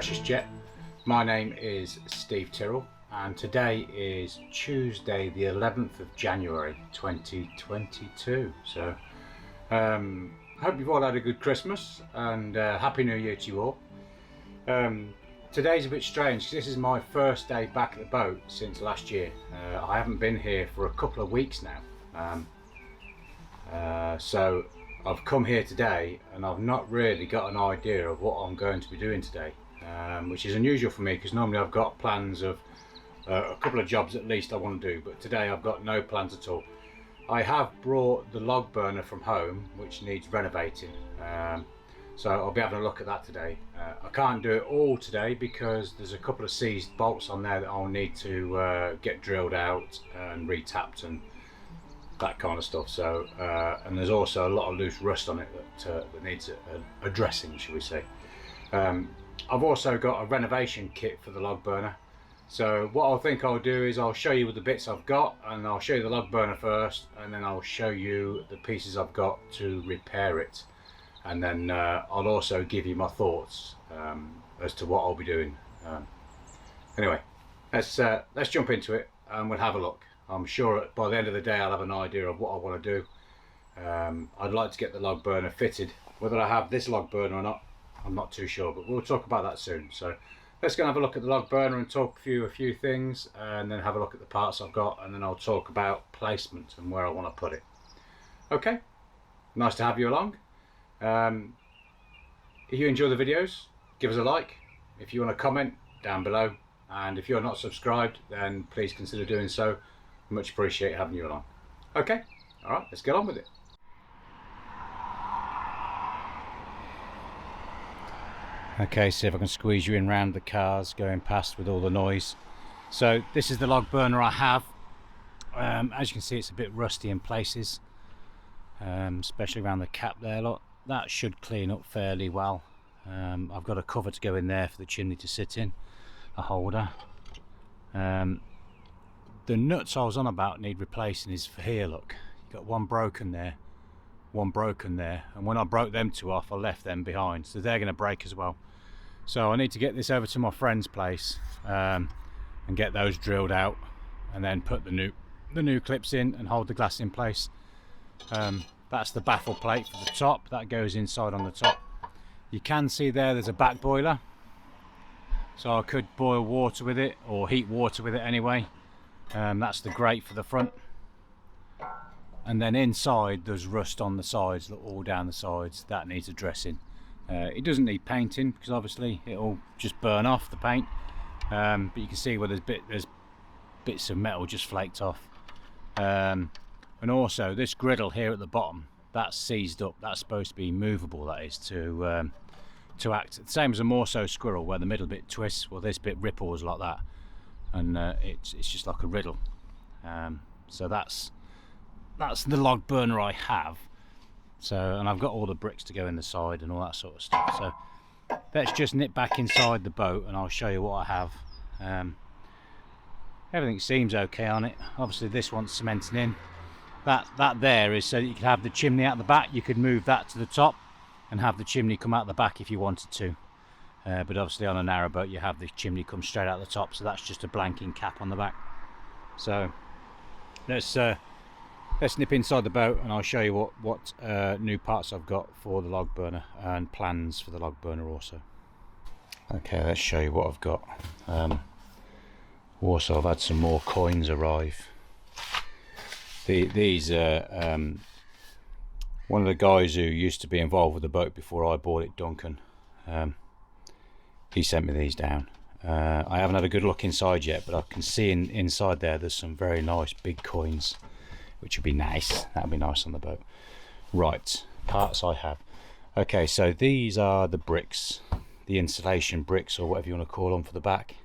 Precious Jet. My name is Steve Tyrrell and today is Tuesday the 11th of January 2022. So I hope you've all had a good Christmas and Happy New Year to you all. Today's a bit strange because this is my first day back at the boat since last year. I haven't been here for a couple of weeks now. So I've come here today and I've not really got an idea of what I'm going to be doing today, which is unusual for me because normally I've got plans of a couple of jobs at least I want to do, but today I've got no plans at all. I have brought the log burner from home which needs renovating, so I'll be having a look at that today. I can't do it all today because there's a couple of seized bolts on there that I'll need to get drilled out and retapped and that kind of stuff. So and there's also a lot of loose rust on it that needs addressing, shall we say. I've also got a renovation kit for the log burner. So what I think I'll do is I'll show you the bits I've got, and I'll show you the log burner first, and then I'll show you the pieces I've got to repair it, and then I'll also give you my thoughts as to what I'll be doing. Anyway, let's jump into it and we'll have a look. I'm sure by the end of the day I'll have an idea of what I want to do. I'd like to get the log burner fitted. Whether I have this log burner or not, I'm not too sure, but we'll talk about that soon. So let's go and have a look at the log burner and talk a few things, and then have a look at the parts I've got, and then I'll talk about placement and where I want to put it. Okay, nice to have you along. If you enjoy the videos, give us a like. If you want to comment, down below, and if you're not subscribed, then please consider doing so. Much appreciate having you along. Okay, all right, let's get on with it. Okay, see if I can squeeze you in round the cars going past with all the noise. So this is the log burner I have. As you can see, it's a bit rusty in places, especially around the cap there. Look, that should clean up fairly well. I've got a cover to go in there for the chimney to sit in, a holder. The nuts I was on about need replacing is for here. Look, you've got one broken there, and when I broke them two off I left them behind, so they're going to break as well. So I need to get this over to my friend's place and get those drilled out, and then put the new clips in and hold the glass in place. That's the baffle plate for the top, that goes inside on the top. You can see there's a back boiler, so I could boil water with it or heat water with it anyway. That's the grate for the front, and then inside there's rust on the sides, all down the sides, that needs addressing. It doesn't need painting because obviously it'll just burn off the paint, but you can see where there's bits of metal just flaked off. And also this griddle here at the bottom, that's seized up, that's supposed to be movable, that is, to act the same as a Morso squirrel where the middle bit twists. Well, this bit ripples like that, and it's just like a riddle. So that's the log burner I have. So, and I've got all the bricks to go in the side and all that sort of stuff. So let's just nip back inside the boat and I'll show you what I have. Everything seems okay on it. Obviously this one's cementing in. That there is so that you can have the chimney out the back. You could move that to the top and have the chimney come out the back if you wanted to. But obviously on a narrowboat you have the chimney come straight out the top, so that's just a blanking cap on the back. So let's nip inside the boat and I'll show you what new parts I've got for the log burner and plans for the log burner also. Okay, let's show you what I've got. Also, I've had some more coins arrive. These one of the guys who used to be involved with the boat before I bought it, Duncan, he sent me these down. I haven't had a good look inside yet, but I can see inside there's some very nice big coins, which would be nice. That would be nice on the boat. Right, parts I have. Okay, so these are the bricks, the insulation bricks or whatever you want to call them for the back.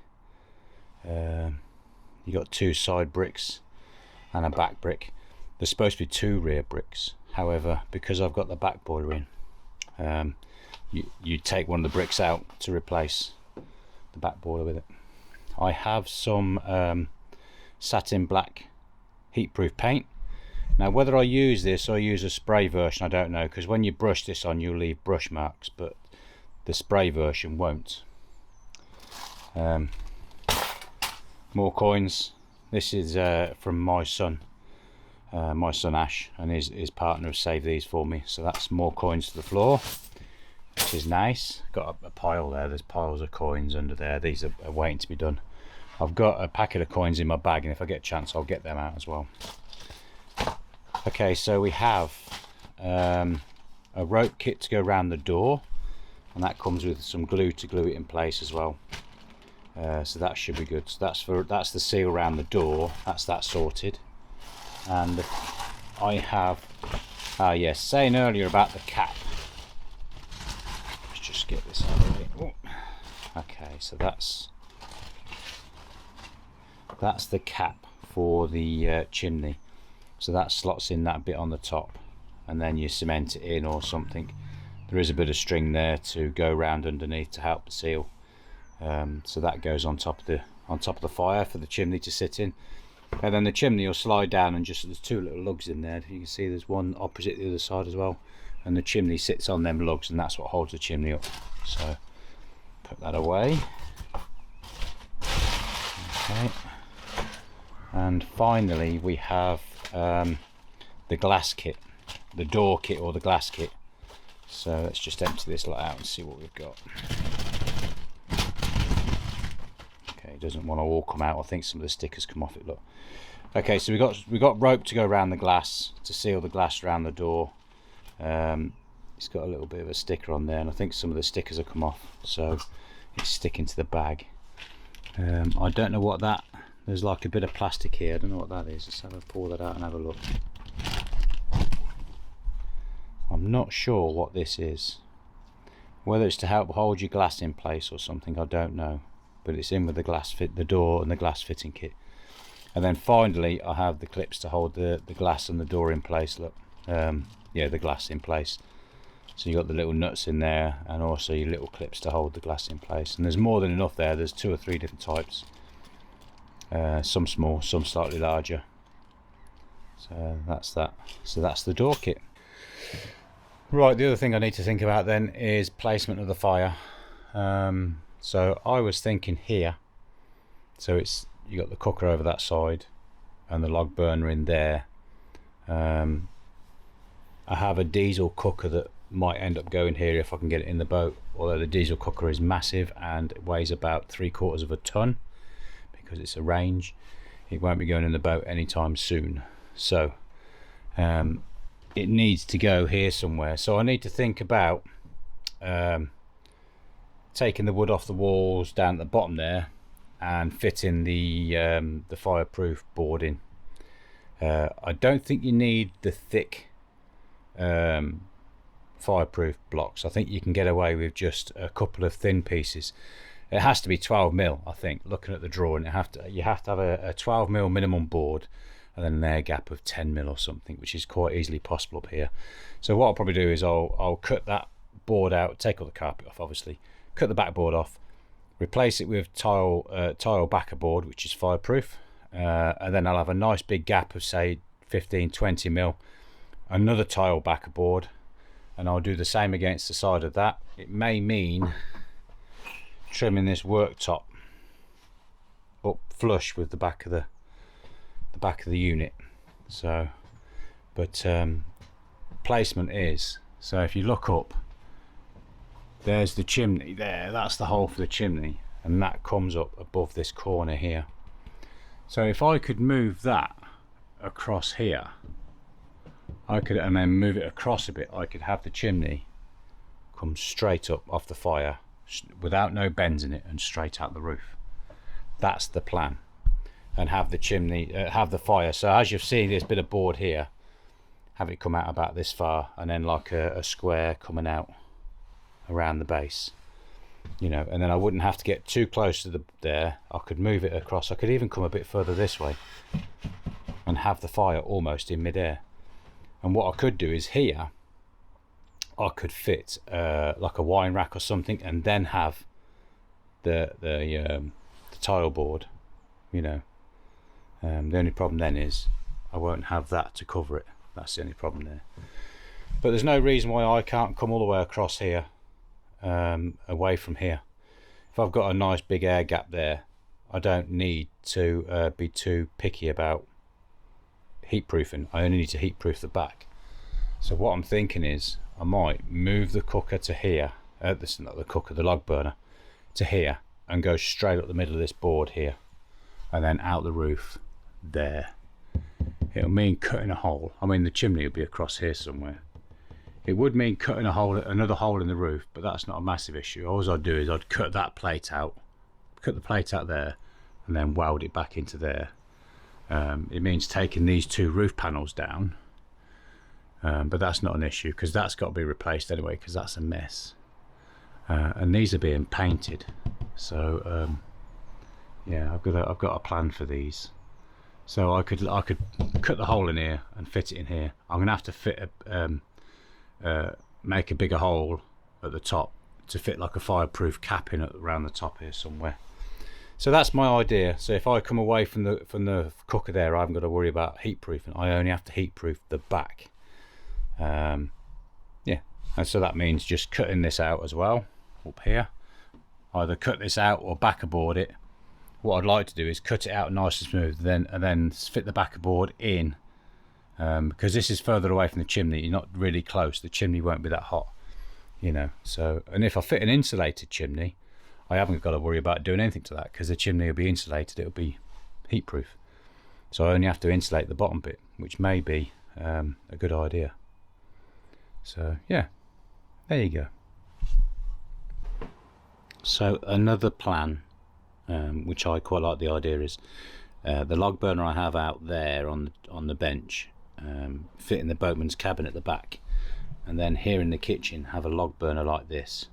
You got two side bricks and a back brick. There's supposed to be two rear bricks. However, because I've got the back boiler in, you take one of the bricks out to replace the back boiler with it. I have some satin black heatproof paint. Now whether I use this or use a spray version I don't know, because when you brush this on you'll leave brush marks, but the spray version won't. More coins. This is from my son Ash, and his partner has saved these for me. So that's more coins to the floor, which is nice. Got a pile there. There's piles of coins under there. These are waiting to be done. I've got a packet of coins in my bag, and if I get a chance I'll get them out as well. Okay, so we have a rope kit to go around the door, and that comes with some glue to glue it in place as well. So that should be good. So that's the seal around the door. That's that sorted. And I have yes, saying earlier about the cap. Let's just get this out of the way. Oh. Okay, so that's the cap for the chimney. So that slots in that bit on the top, and then you cement it in or something. There is a bit of string there to go round underneath to help the seal. So that goes on top of the fire for the chimney to sit in. And then the chimney will slide down, and just there's two little lugs in there. You can see there's one opposite the other side as well, and the chimney sits on them lugs, and that's what holds the chimney up. So put that away. Okay. And finally we have the glass kit, the door kit or the glass kit. So let's just empty this lot out and see what we've got. Okay, it doesn't want to all come out. I think some of the stickers come off it. Look. Okay, so we got rope to go around the glass to seal the glass around the door. It's got a little bit of a sticker on there, and I think some of the stickers have come off, so it's sticking to the bag. I don't know what that. There's like a bit of plastic here. I don't know what that is. Let's have a pour that out and have a look. I'm not sure what this is. Whether it's to help hold your glass in place or something, I don't know. But it's in with the glass fit, the door and the glass fitting kit. And then finally I have the clips to hold the glass and the door in place. Look, yeah, the glass in place. So you got the little nuts in there, and also your little clips to hold the glass in place. And there's more than enough there. There's 2 or 3 different types. Some small, some slightly larger. So that's that. So that's the door kit. Right, the other thing I need to think about then is placement of the fire. So I was thinking here. So it's, you got the cooker over that side and the log burner in there. I have a diesel cooker that might end up going here if I can get it in the boat, although the diesel cooker is massive and it weighs about 3/4 of a ton because it's a range. It won't be going in the boat anytime soon, so it needs to go here somewhere. So I need to think about taking the wood off the walls down at the bottom there and fitting the fireproof board in. I don't think you need the thick fireproof blocks. I think you can get away with just a couple of thin pieces. It has to be 12mm, I think. Looking at the drawing, you have to have a 12mm minimum board, and then an air gap of 10mm or something, which is quite easily possible up here. So what I'll probably do is I'll cut that board out, take all the carpet off, obviously, cut the backboard off, replace it with tile backer board, which is fireproof, and then I'll have a nice big gap of say 15-20mm, another tile backer board, and I'll do the same against the side of that. It may mean trimming this worktop up flush with the back of the unit. So, but placement is, so if you look up, there's the chimney there, that's the hole for the chimney, and that comes up above this corner here. So if I could move that across here, and then move it across a bit, I could have the chimney come straight up off the fire without no bends in it and straight out the roof. That's the plan. And have the chimney, have the fire. So as you've seen this bit of board here, have it come out about this far, and then like a square coming out around the base, you know, and then I wouldn't have to get too close to there. I could move it across. I could even come a bit further this way and have the fire almost in midair. And what I could do is here I could fit like a wine rack or something, and then have the tile board, you know. The only problem then is I won't have that to cover it. That's the only problem there. But there's no reason why I can't come all the way across here, away from here. if I've got a nice big air gap there, I don't need to be too picky about heat proofing. I only need to heat proof the back. So what I'm thinking is I might move the cooker to here, this is not the cooker, the log burner, to here, and go straight up the middle of this board here, and then out the roof there. It'll mean cutting a hole. I mean, the chimney will be across here somewhere. It would mean cutting a hole, another hole in the roof, but that's not a massive issue. All I'd do is I'd cut that plate out, cut the plate out there, and then weld it back into there. It means taking these two roof panels down, but that's not an issue because that's got to be replaced anyway because that's a mess. And these are being painted, so yeah, I've got a plan for these. So I could cut the hole in here and fit it in here. I'm gonna have to fit make a bigger hole at the top to fit like a fireproof cap in around the top here somewhere. So that's my idea. So if I come away from the cooker there, I haven't got to worry about heat proofing. I only have to heat proof the back. Yeah, and so that means just cutting this out as well up here. Either cut this out or backer board it. What I'd like to do is cut it out nice and smooth, and then fit the backer board in, because this is further away from the chimney. You're not really close. The chimney won't be that hot, you know. So, and if I fit an insulated chimney, I haven't got to worry about doing anything to that because the chimney will be insulated. It'll be heat proof. So I only have to insulate the bottom bit, which may be a good idea. So yeah, there you go. So another plan, which I quite like the idea, is the log burner I have out there on the bench, fit in the boatman's cabin at the back, and then here in the kitchen have a log burner like this,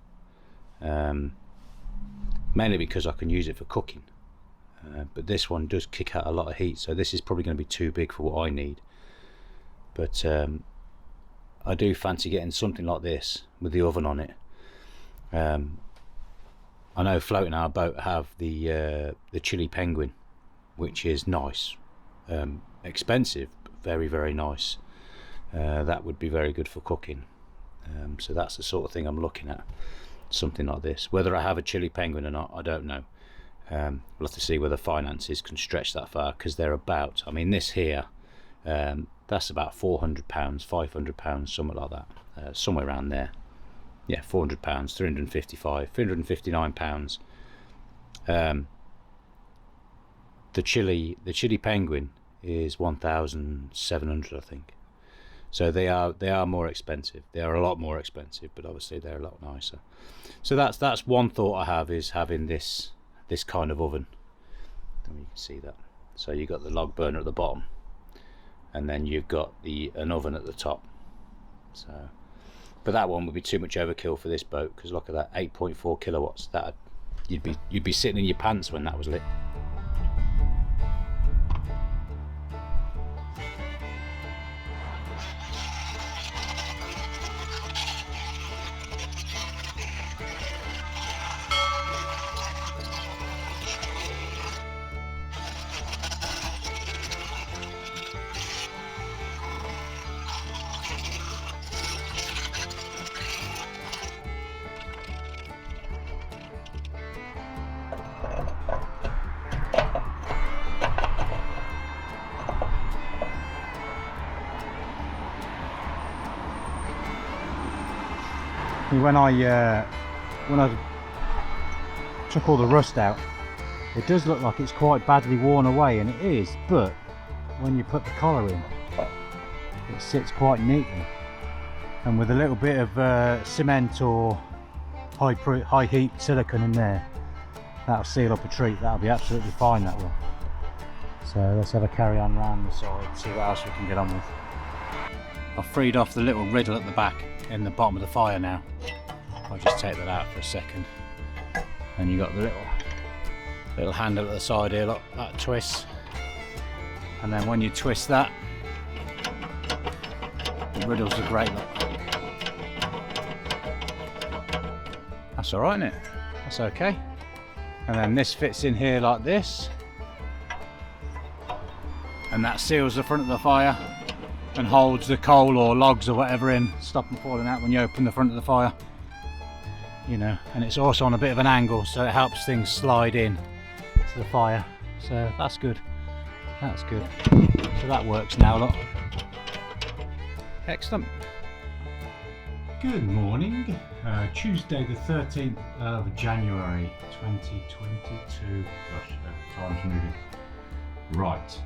mainly because I can use it for cooking, but this one does kick out a lot of heat, so this is probably going to be too big for what I need. But I do fancy getting something like this with the oven on it. I know floating our boat have the chili penguin, which is nice, expensive, but very, very nice. That would be very good for cooking. So that's the sort of thing I'm looking at, something like this. Whether I have a chili penguin or not, I don't know. We'll have to see whether finances can stretch that far, because they're about, I mean, this here, that's about £400, £500, something like that, somewhere around there. Yeah, £400, £355, £359. The chili penguin is 1,700, I think. So they are more expensive. They are a lot more expensive, but obviously they're a lot nicer. So that's one thought I have, is having this kind of oven. I mean, you can see that. So you've got the log burner at the bottom, and then you've got an oven at the top. So. But that one would be too much overkill for this boat, because look at that, 8.4 kilowatts. That you'd be sitting in your pants when that was lit. When I took all the rust out, it does look like it's quite badly worn away, and it is, but when you put the collar in, it sits quite neatly, and with a little bit of cement or high heat silicone in there, that'll seal up a treat. That'll be absolutely fine, that will. So let's have a carry on round the side, see what else we can get on with. I've freed off the little riddle at the back in the bottom of the fire now. I'll just take that out for a second. And you got the little handle at the side here, look, that twists. And then when you twist that, the riddles are great, look. That's alright, isn't it? That's okay. And then this fits in here like this. And that seals the front of the fire and holds the coal or logs or whatever in, stop them falling out when you open the front of the fire. you know, and it's also on a bit of an angle, so it helps things slide in to the fire. So that's good. That's good. So that works now, look. Excellent. Good morning. Tuesday the 13th of January 2022. Gosh, time's moving. Right.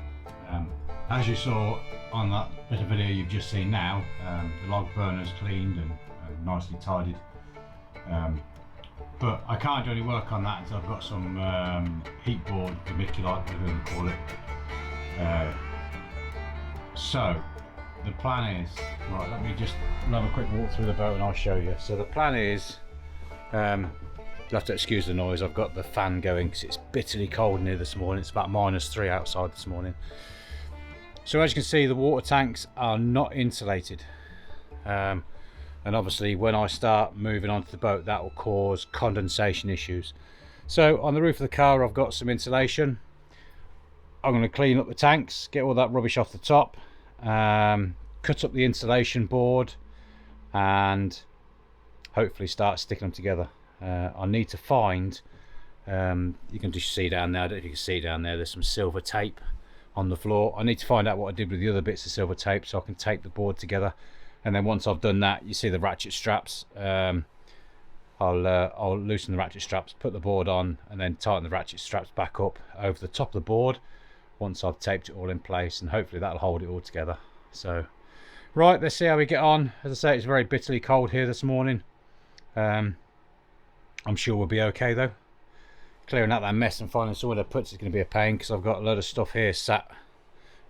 As you saw on that bit of video you've just seen now, the log burner's cleaned and nicely tidied. But I can't do any work on that until I've got some heat board, vermiculite, whatever you call it. So the plan is, right, let me just have a quick walk through the boat and I'll show you. So the plan is, you'll have to excuse the noise, I've got the fan going because it's bitterly cold in here this morning. It's about -3 outside this morning. So as you can see, the water tanks are not insulated. And obviously when I start moving onto the boat, that will cause condensation issues. So on the roof of the car I've got some insulation. I'm going to clean up the tanks, get all that rubbish off the top, cut up the insulation board and hopefully start sticking them together. I need to find, you can just see down there, I don't know if you can see down there, there's some silver tape on the floor. I need to find out what I did with the other bits of silver tape so I can tape the board together. And then once I've done that, you see the ratchet straps. I'll loosen the ratchet straps, put the board on, and then tighten the ratchet straps back up over the top of the board once I've taped it all in place, and hopefully that'll hold it all together. So, right, let's see how we get on. As I say, it's very bitterly cold here this morning. I'm sure we'll be okay though. Clearing out that mess and finding somewhere to put is going to be a pain because I've got a load of stuff here sat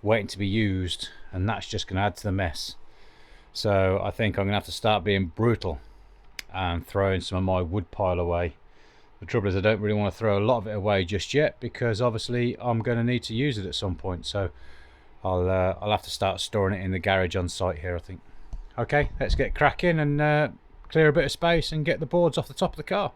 waiting to be used, and that's just going to add to the mess. So I think I'm going to have to start being brutal and throwing some of my wood pile away. The trouble is I don't really want to throw a lot of it away just yet because obviously I'm going to need to use it at some point. So I'll have to start storing it in the garage on site here, I think. Okay, let's get cracking and clear a bit of space and get the boards off the top of the car.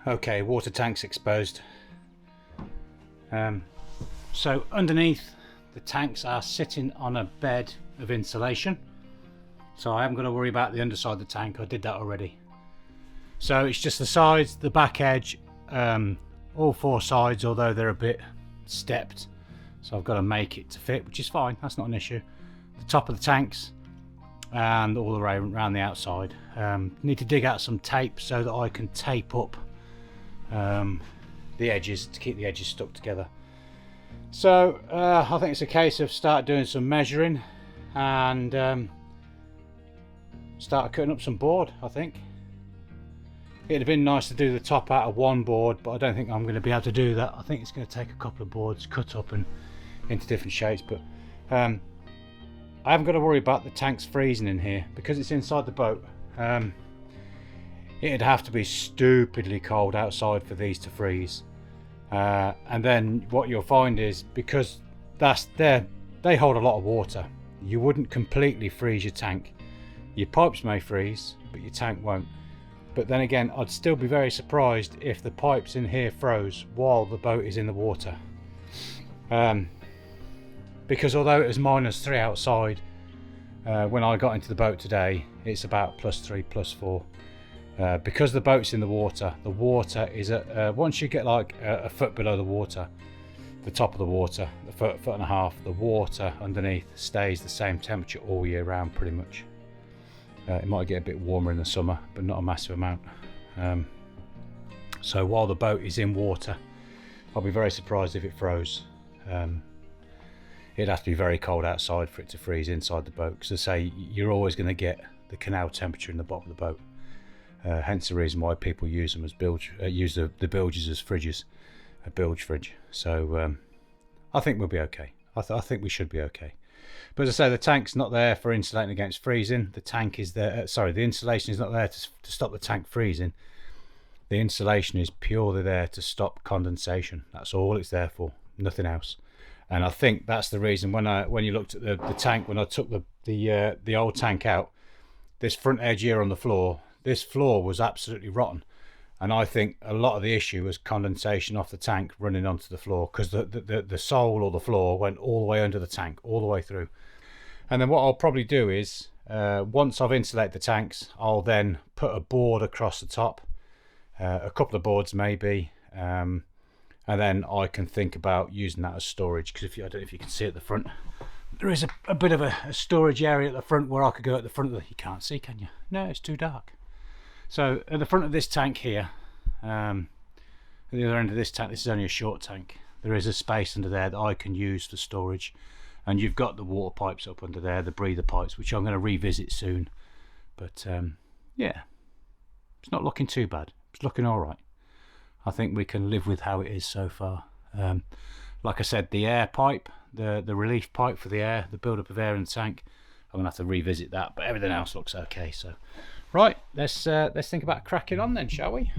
Okay, water tanks exposed. So underneath the tanks are sitting on a bed of insulation, so I haven't got to worry about the underside of the tank. I did that already. So it's just the sides, the back edge, all four sides, although they're a bit stepped, so I've got to make it to fit, which is fine, that's not an issue. The top of the tanks and all the way around the outside. Need to dig out some tape so that I can tape up the edges to keep the edges stuck together. So I think it's a case of start doing some measuring and start cutting up some board. I think it'd have been nice to do the top out of one board, but I don't think I'm going to be able to do that. I think it's going to take a couple of boards cut up and into different shapes, but I haven't got to worry about the tanks freezing in here because it's inside the boat. It'd have to be stupidly cold outside for these to freeze, and then what you'll find is, because they hold a lot of water, you wouldn't completely freeze your tank. Your pipes may freeze but your tank won't. But then again, I'd still be very surprised if the pipes in here froze while the boat is in the water, because although it was -3 outside when I got into the boat today, it's about +3, +4. Because the boat's in the water is at once you get like a foot below the water, the top of the water, a foot and a half, the water underneath stays the same temperature all year round pretty much. It might get a bit warmer in the summer, but not a massive amount. So while the boat is in water, I'll be very surprised if it froze. It'd have to be very cold outside for it to freeze inside the boat, because I say you're always going to get the canal temperature in the bottom of the boat. Hence the reason why people use them as use the bilges as fridges, a bilge fridge. So I think we'll be okay. I think we should be okay. But as I say, the tank's not there for insulating against freezing. The tank is there. The insulation is not there to stop the tank freezing. The insulation is purely there to stop condensation. That's all it's there for, nothing else. And I think that's the reason when you looked at the tank, when I took the old tank out, this front edge here on the floor, this floor was absolutely rotten. And I think a lot of the issue was condensation off the tank running onto the floor, because the sole or the floor went all the way under the tank, all the way through. And then what I'll probably do is, once I've insulated the tanks, I'll then put a board across the top, a couple of boards maybe, and then I can think about using that as storage, because I don't know if you can see at the front, there is a bit of a storage area at the front where I could go at the front of the... You can't see, can you? No, it's too dark. So at the front of this tank here, at the other end of this tank, this is only a short tank, there is a space under there that I can use for storage. And you've got the water pipes up under there, the breather pipes, which I'm going to revisit soon. But yeah, it's not looking too bad. It's looking all right. I think we can live with how it is so far. Like I said, the air pipe, the relief pipe for the air, the build-up of air in the tank, I'm going to have to revisit that. But everything else looks okay. So, right, let's think about cracking on then, shall we?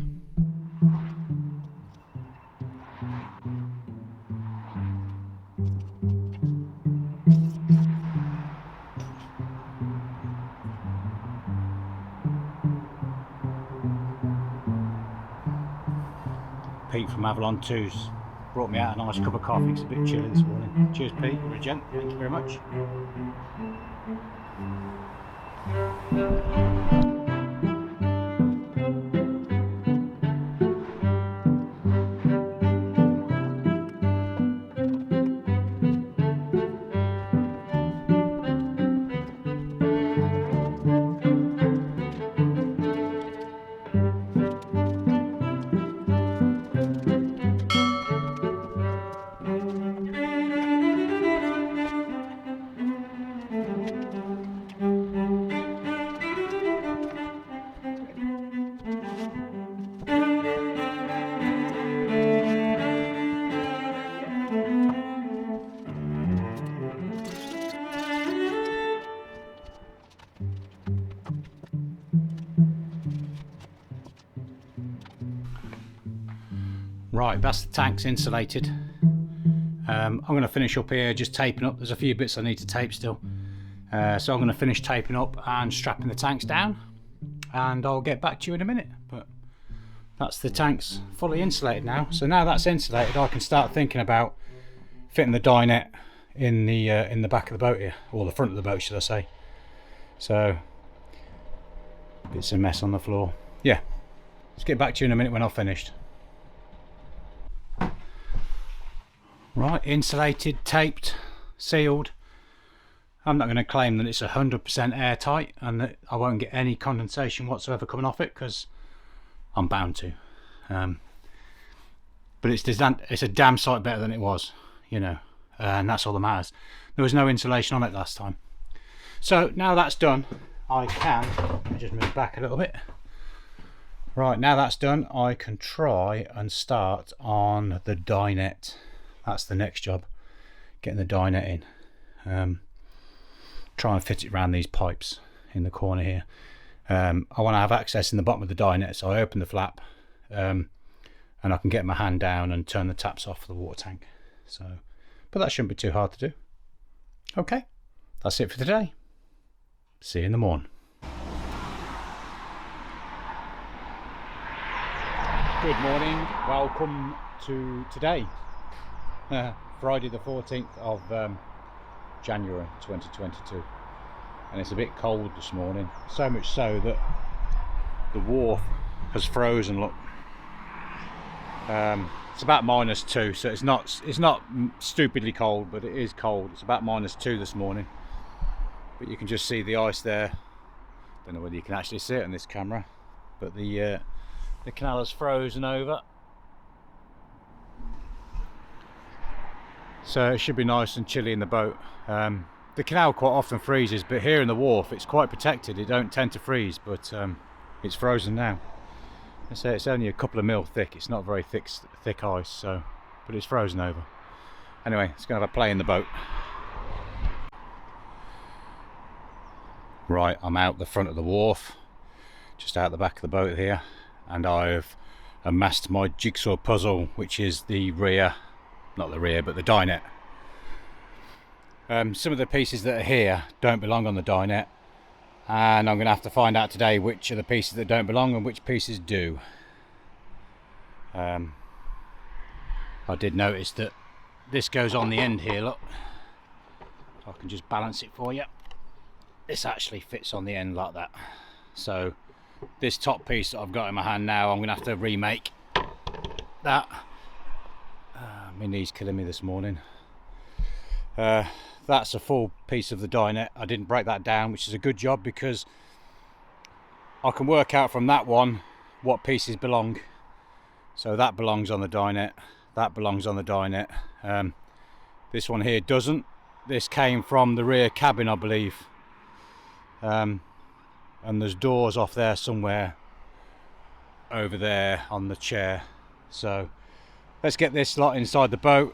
Pete from Avalon 2's brought me out a nice cup of coffee. It's a bit chilly this morning. Cheers, Pete. You're a gent. Thank you very much. Right, that's the tanks insulated. I'm going to finish up here just taping up. There's a few bits I need to tape still. So I'm going to finish taping up and strapping the tanks down, and I'll get back to you in a minute. But that's the tanks fully insulated now. So now that's insulated, I can start thinking about fitting the dinette in the back of the boat here, or the front of the boat should I say. So bits of mess on the floor. Yeah, let's get back to you in a minute when I've finished. Right, insulated, taped, sealed. I'm not going to claim that it's 100% airtight and that I won't get any condensation whatsoever coming off it, because I'm bound to. But it's a damn sight better than it was, you know, and that's all that matters. There was no insulation on it last time. So now that's done, let me just move back a little bit. Right, now that's done, I can try and start on the dinette. That's the next job, getting the dinette in. Try and fit it around these pipes in the corner here. I want to have access in the bottom of the dinette, so I open the flap and I can get my hand down and turn the taps off for the water tank. So, but that shouldn't be too hard to do. Okay, that's it for today. See you in the morning. Good morning, welcome to today. Friday the 14th of January 2022, and it's a bit cold this morning, so much so that the wharf has frozen. Look, it's about -2, so it's not stupidly cold, but it is cold. It's about -2 this morning, but you can just see the ice there. Don't know whether you can actually see it on this camera, but the canal has frozen over. So it should be nice and chilly in the boat. The canal quite often freezes, but here in the wharf it's quite protected. It don't tend to freeze, but it's frozen now. I say it's only a couple of mil thick. It's not very thick ice, so, but it's frozen over. Anyway, it's going to have a play in the boat. Right, I'm out the front of the wharf, just out the back of the boat here, and I've amassed my jigsaw puzzle, which is the rear, not the rear, but the dinette. Some of the pieces that are here don't belong on the dinette, and I'm going to have to find out today which are the pieces that don't belong and which pieces do. I did notice that this goes on the end here, look. I can just balance it for you. This actually fits on the end like that. So this top piece that I've got in my hand now, I'm going to have to remake that. My knee's killing me this morning. That's a full piece of the dinette. I didn't break that down, which is a good job, because I can work out from that one what pieces belong. So that belongs on the dinette, that belongs on the dinette. This one here doesn't. This came from the rear cabin, I believe. And there's doors off there somewhere over there on the chair. So let's get this lot inside the boat.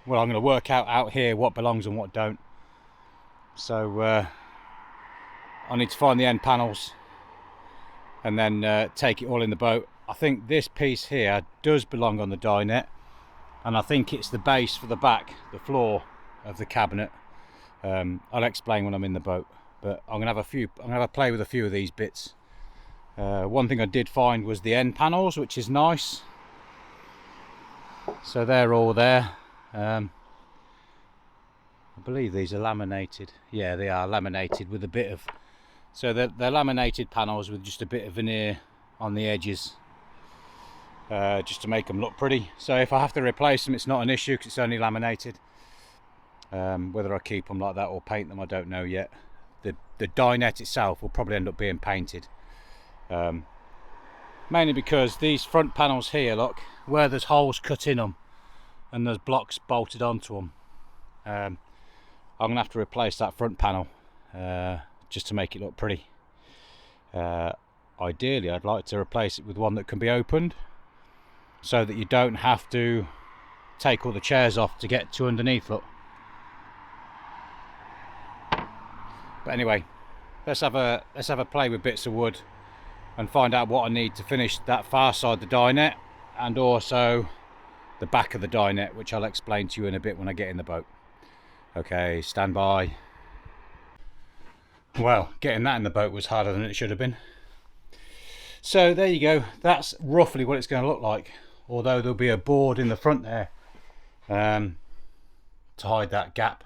Well, I'm going to work out here what belongs and what don't. So I need to find the end panels and then take it all in the boat. I think this piece here does belong on the dinette, and I think it's the base for the back, the floor of the cabinet. I'll explain when I'm in the boat, but I'm going to have a play with a few of these bits. One thing I did find was the end panels, which is nice. So they're all there. I believe these are laminated. Yeah, they are laminated with a bit of... So they're laminated panels with just a bit of veneer on the edges, just to make them look pretty. So if I have to replace them, it's not an issue because it's only laminated. Whether I keep them like that or paint them, I don't know yet. The dinette itself will probably end up being painted. Mainly because these front panels here, look, where there's holes cut in them and there's blocks bolted onto them. I'm going to have to replace that front panel just to make it look pretty. Ideally, I'd like to replace it with one that can be opened, so that you don't have to take all the chairs off to get to underneath, look. But anyway, let's have a play with bits of wood and find out what I need to finish that far side of the dinette, and also the back of the dinette, which I'll explain to you in a bit when I get in the boat. Okay, stand by. Well, getting that in the boat was harder than it should have been. So there you go, that's roughly what it's going to look like, although there'll be a board in the front there to hide that gap,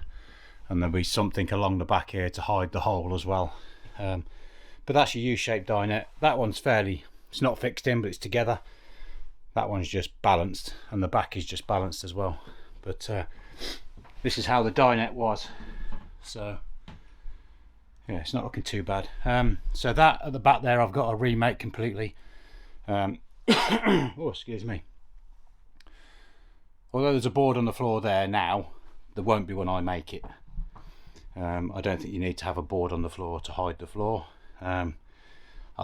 and there'll be something along the back here to hide the hole as well. But that's your U-shaped dinette. That one's it's not fixed in, but it's together. That one's just balanced, and the back is just balanced as well. But this is how the dinette was. So yeah, it's not looking too bad. So that at the back there, I've got to remake completely. Oh, excuse me. Although there's a board on the floor there now, there won't be when I make it. I don't think you need to have a board on the floor to hide the floor. I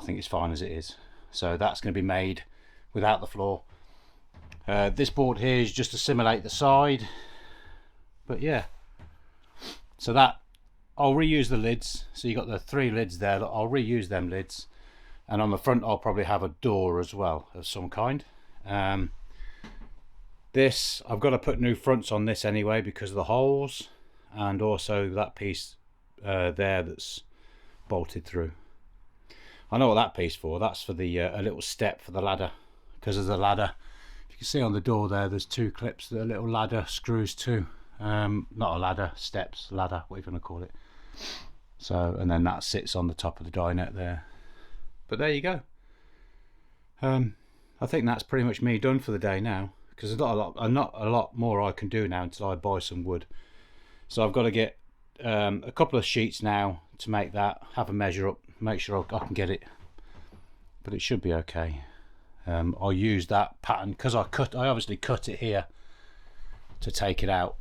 think it's fine as it is. So that's going to be made without the floor. This board here is just to simulate the side. But yeah, so that I'll reuse the lids. So you got the 3 lids there. I'll reuse them lids, and on the front I'll probably have a door as well of some kind. This, I've got to put new fronts on this anyway because of the holes, and also that piece there that's bolted through. I know what that piece for. That's for the a little step for the ladder, because there's a ladder. If you can see on the door there, there's 2 clips that a little ladder screws to. Not a ladder, steps, ladder, whatever you want to call it. So, and then that sits on the top of the dinette there. But there you go. I think that's pretty much me done for the day now, because there's not a lot more I can do now until I buy some wood. So I've got to get a couple of sheets now to make that, have a measure up, make sure I can get it, but it should be okay. I'll use that pattern because I obviously cut it here to take it out.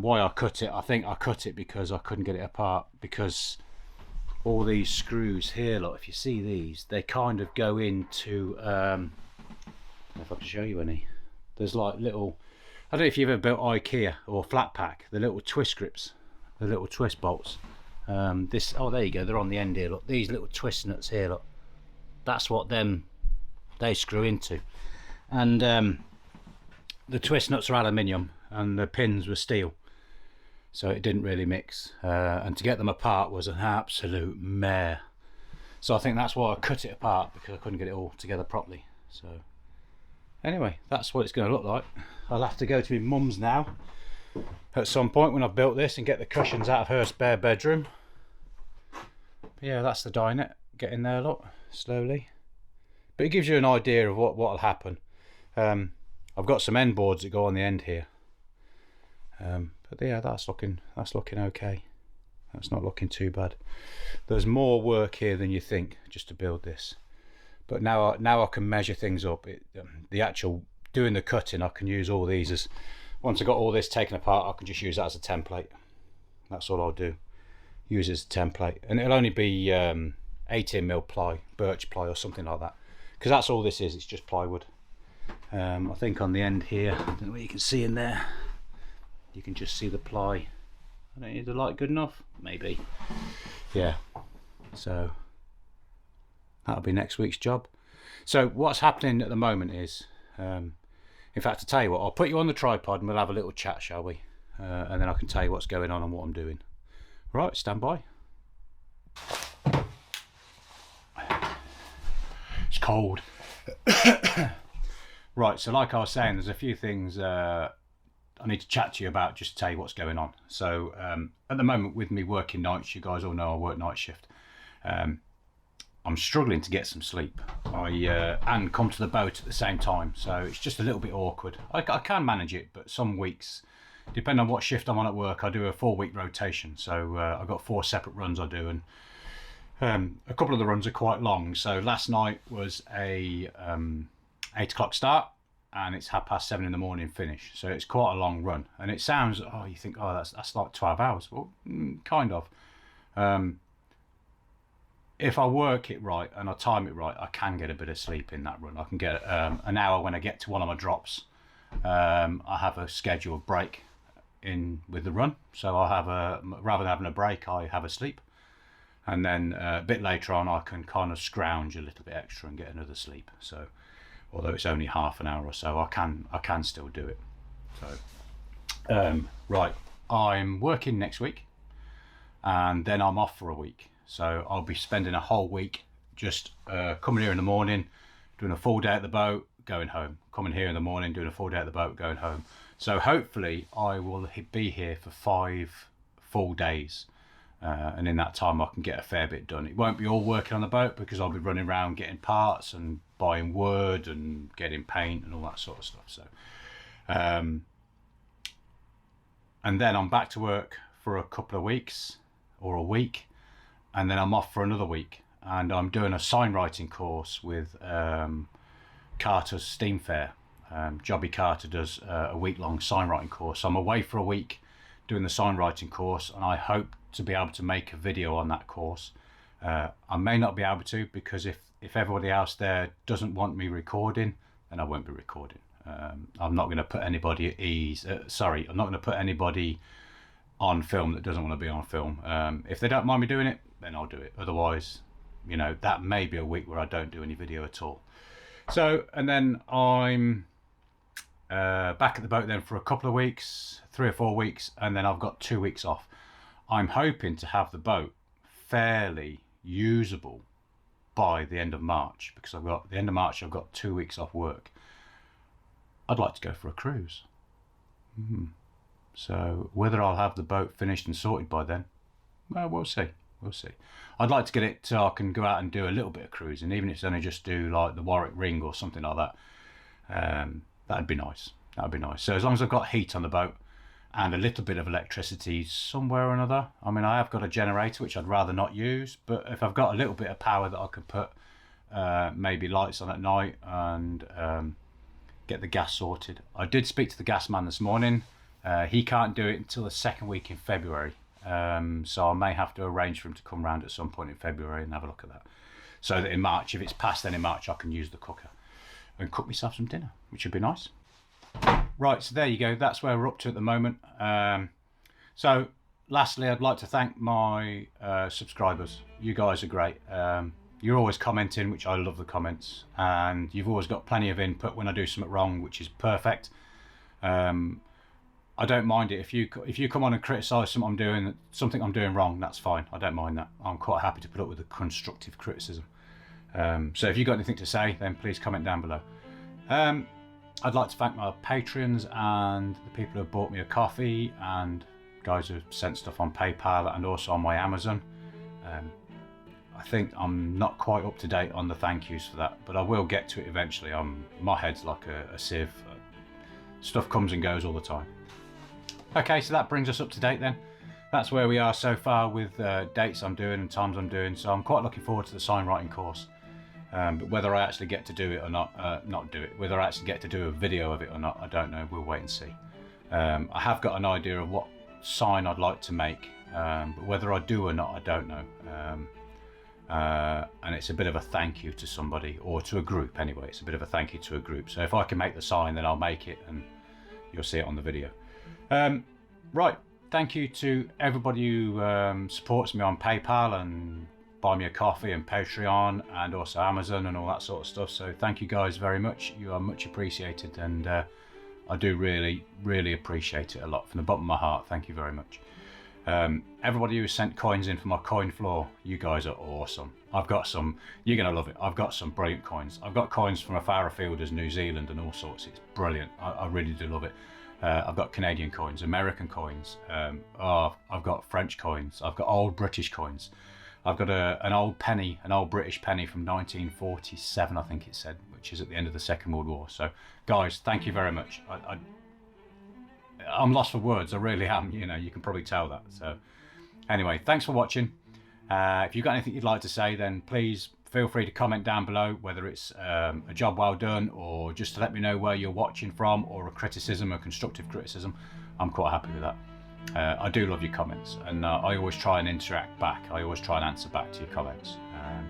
Why I cut it, I think I cut it because I couldn't get it apart, because all these screws here, look, if you see these, they kind of go into if I can show you any, there's like little, I don't know if you've ever built IKEA or flat pack, the little twist grips, the little twist bolts. Oh, there you go, they're on the end here, look, these little twist nuts here, look, that's what they screw into. And the twist nuts are aluminium and the pins were steel. so it didn't really mix, and to get them apart was an absolute mare. So I think that's why I cut it apart, because I couldn't get it all together properly. So anyway, that's what it's going to look like. I'll have to go to my mum's now at some point when I've built this and get the cushions out of her spare bedroom. Yeah, that's the dinette getting there, look, slowly. But it gives you an idea of what'll happen. I've got some end boards that go on the end here. But yeah, that's looking okay. That's not looking too bad. There's more work here than you think just to build this. But now I can measure things up. The actual doing the cutting, I can use all these as, once I got all this taken apart, I can just use that as a template. That's all I'll do. Use it as a template, and it'll only be 18mm ply, birch ply or something like that, because that's all this is. It's just plywood. I think on the end here, I don't know what you can see in there. You can just see the ply. I don't need the light good enough, maybe. Yeah. So that'll be next week's job. So what's happening at the moment is, in fact, to tell you what, I'll put you on the tripod and we'll have a little chat, shall we? And then I can tell you what's going on and what I'm doing. Right, stand by. It's cold. Right, so like I was saying, there's a few things I need to chat to you about, just to tell you what's going on. So at the moment, with me working nights, you guys all know I work night shift. I'm struggling to get some sleep. And come to the boat at the same time, so it's just a little bit awkward. I can manage it, but some weeks, depending on what shift I'm on at work, I do a 4-week rotation. So I've got 4 separate runs I do, and a couple of the runs are quite long. So last night was a 8 o'clock start, and it's 7:30 in the morning finish. So it's quite a long run, and it sounds, oh, you think, oh, that's like 12 hours. Well, kind of. If I work it right and I time it right, I can get a bit of sleep in that run. I can get an hour when I get to one of my drops. I have a scheduled break in with the run, so I have rather than having a break, I have a sleep, and then a bit later on I can kind of scrounge a little bit extra and get another sleep. So although it's only half an hour or so, I can still do it. So right, I'm working next week, and then I'm off for a week. So I'll be spending a whole week just coming here in the morning, doing a full day at the boat, going home. Coming here in the morning, doing a full day at the boat, going home. So hopefully I will be here for 5 full days. And in that time I can get a fair bit done. It won't be all working on the boat, because I'll be running around getting parts and buying wood and getting paint and all that sort of stuff. So, and then I'm back to work for a couple of weeks or a week. And then I'm off for another week, and I'm doing a sign writing course with Carter's Steam Fair. Jobby Carter does a week-long sign writing course. So I'm away for a week doing the sign writing course, and I hope to be able to make a video on that course. I may not be able to, because if everybody else there doesn't want me recording, then I won't be recording. I'm not going to put anybody at ease. I'm not going to put anybody on film that doesn't want to be on film. If they don't mind me doing it, then I'll do it. Otherwise, you know, that may be a week where I don't do any video at all. So, and then I'm back at the boat then for a couple of weeks, 3 or 4 weeks, and then I've got 2 weeks off. I'm hoping to have the boat fairly usable by the end of March, because I've got 2 weeks off work. I'd like to go for a cruise. So whether I'll have the boat finished and sorted by then, well, we'll see. I'd like to get it so I can go out and do a little bit of cruising, even if it's only just do like the Warwick Ring or something like that. That'd be nice. So as long as I've got heat on the boat and a little bit of electricity somewhere or another. I mean, I have got a generator, which I'd rather not use, but if I've got a little bit of power that I can put maybe lights on at night and get the gas sorted. I did speak to the gas man this morning. He can't do it until the 2nd week in February. So I may have to arrange for him to come round at some point in February and have a look at that. So that in March, if it's past then in March, I can use the cooker and cook myself some dinner, which would be nice. Right, so there you go. That's where we're up to at the moment. So lastly, I'd like to thank my subscribers. You guys are great. You're always commenting, which I love the comments. And you've always got plenty of input when I do something wrong, which is perfect. I don't mind it. If you come on and criticise something I'm doing wrong, that's fine. I don't mind that. I'm quite happy to put up with the constructive criticism. So if you've got anything to say, then please comment down below. I'd like to thank my patrons and the people who have bought me a coffee, and guys who have sent stuff on PayPal and also on my Amazon. I think I'm not quite up to date on the thank yous for that, but I will get to it eventually. My head's like a sieve. Stuff comes and goes all the time. Okay, so that brings us up to date then. That's where we are so far with dates I'm doing and times I'm doing. So I'm quite looking forward to the sign writing course. But whether I actually get to do it or not do it, whether I actually get to do a video of it or not, I don't know. We'll wait and see. I have got an idea of what sign I'd like to make, but whether I do or not, I don't know. And it's a bit of a thank you to somebody, or to a group anyway. It's a bit of a thank you to a group. So if I can make the sign, then I'll make it, and you'll see it on the video. Right, thank you to everybody who supports me on PayPal and buy me a coffee and Patreon and also Amazon and all that sort of stuff. So thank you guys very much. You are much appreciated, and I do really appreciate it a lot from the bottom of my heart. Thank you very much. Everybody who sent coins in for my coin floor, you guys are awesome. I've got some, you're gonna love it. I've got some brilliant coins. I've got coins from a far afield as New Zealand and all sorts. It's brilliant. I really do love it. I've got Canadian coins, American coins. I've got French coins. I've got old British coins. I've got an old penny, an old British penny from 1947, I think it said, which is at the end of the Second World War. So, guys, thank you very much. I'm lost for words. I really am. You know, you can probably tell that. So, anyway, thanks for watching. If you've got anything you'd like to say, then please feel free to comment down below, whether it's a job well done or just to let me know where you're watching from, or a criticism, a constructive criticism. I'm quite happy with that. I do love your comments, and I always try and interact back. I always try and answer back to your comments. And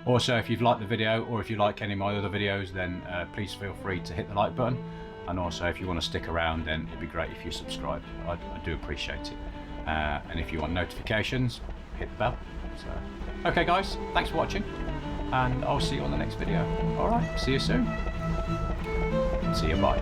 also, if you've liked the video, or if you like any of my other videos, then please feel free to hit the like button. And also, if you want to stick around, then it'd be great if you subscribe. I do appreciate it. And if you want notifications, hit the bell. So, okay guys, thanks for watching, and I'll see you on the next video. Alright, see you soon. See you, bye.